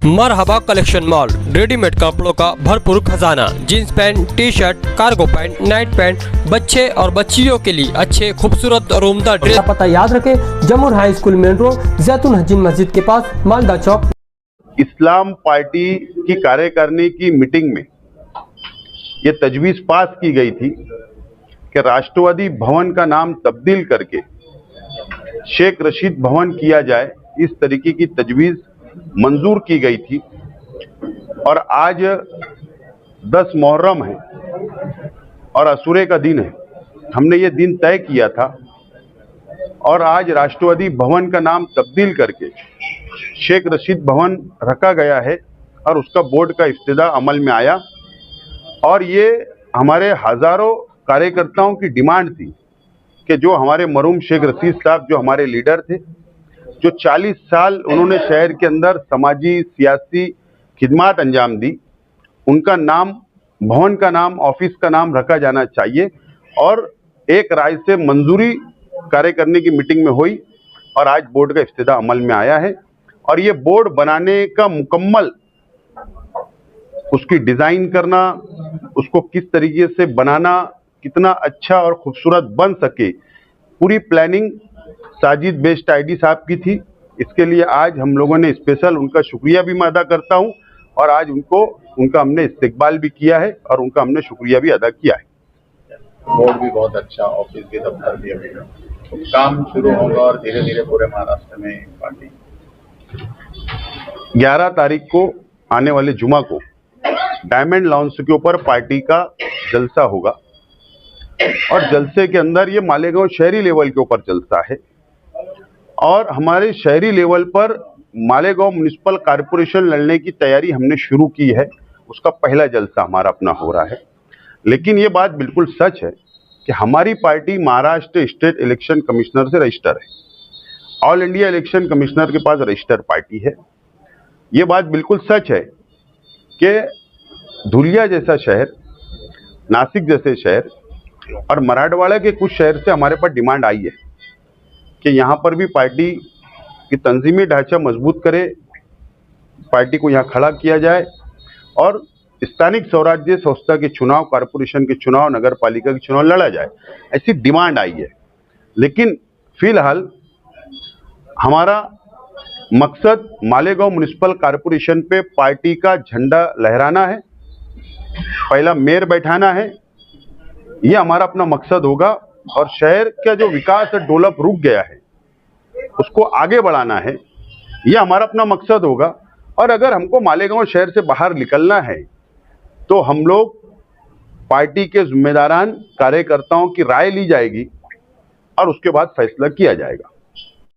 मरहबा collection mall, readymade कपड़ों का भरपूर खजाना। Jeans pant, T shirt, cargo pant, night pant, बच्चे और बच्चियों के लिए अच्छे खूबसूरत और उम्दा ड्रेस। पता याद रखें, जमुर हाई स्कूल मेन रोड, जैतून हजीन मस्जिद के पास, मालदा चौक। इस्लाम पार्टी की कार्यकारिणी की मीटिंग में ये तजवीज पास की गई थी कि राष्ट्रवादी भवन का नाम तब्दील करके शेख रशीद भवन किया जाए। इस तरीके की तजवीज मंजूर की गई थी और आज 10 मुहर्रम है और असूरे का दिन है। हमने ये दिन तय किया था और आज राष्ट्रवादी भवन का नाम तब्दील करके शेख रशीद भवन रखा गया है और उसका बोर्ड का इफ्तिदा अमल में आया। और ये हमारे हजारों कार्यकर्ताओं की डिमांड थी कि जो हमारे मरहूम शेख रशीद साहब, जो हमारे लीडर थे, जो 40 साल उन्होंने शहर के अंदर समाजी सियासी खिदमात अंजाम दी, उनका नाम, भवन का नाम, ऑफिस का नाम रखा जाना चाहिए। और एक राय से मंजूरी कार्यकारिणी की मीटिंग में हुई और आज बोर्ड का इफ्तिदा अमल में आया है। और ये बोर्ड बनाने का मुकम्मल, उसकी डिजाइन करना, उसको किस तरीके से बनाना, कितना अच्छा और खूबसूरत बन सके, पूरी प्लानिंग साजिद बेस्ट आईडी साहब की थी। इसके लिए आज हम लोगों ने स्पेशल उनका शुक्रिया भी मैं अदा करता हूं और आज उनका हमने इस्तकबाल भी किया है और उनका हमने शुक्रिया भी अदा किया है। बोर्ड भी बहुत अच्छा, ऑफिस भी, दफ्तर भी अभी तो काम शुरू होगा और धीरे धीरे पूरे महाराष्ट्र में पार्टी 11 तारीख को आने वाले जुमा को डायमंड लॉन्च के ऊपर पार्टी का जलसा होगा और जलसे के अंदर ये मालेगांव शहरी लेवल के ऊपर जलसा है और हमारे शहरी लेवल पर मालेगांव म्युनिसिपल कॉरपोरेशन लड़ने की तैयारी हमने शुरू की है। उसका पहला जलसा हमारा अपना हो रहा है। लेकिन ये बात बिल्कुल सच है कि हमारी party Maharashtra state election commissioner से रजिस्टर है। ऑल इंडिया इलेक्शन कमिश्नर के पास रजिस्टर पार्टी है। ये बात बिल्कुल सच है कि धुलिया जैसा शहर, नासिक जैसे शहर और मराठवाड़ा के कुछ शहर से हमारे पास डिमांड आई है कि यहाँ पर भी पार्टी की तंजीमी ढांचा मजबूत करे, पार्टी को यहाँ खड़ा किया जाए और स्थानिक स्वराज्य संस्था के चुनाव, कॉरपोरेशन के चुनाव, नगर पालिका के चुनाव लड़ा जाए, ऐसी डिमांड आई है। लेकिन फिलहाल हमारा मकसद मालेगांव म्युनिसिपल कॉरपोरेशन पे पार्टी का झंडा लहराना है, पहला मेयर बैठाना है, ये हमारा अपना मकसद होगा। और शहर का जो विकास है, डेवलप रुक गया है, उसको आगे बढ़ाना है, ये हमारा अपना मकसद होगा। और अगर हमको मालेगांव शहर से बाहर निकलना है तो हम लोग पार्टी के जिम्मेदारान कार्यकर्ताओं की राय ली जाएगी और उसके बाद फैसला किया जाएगा।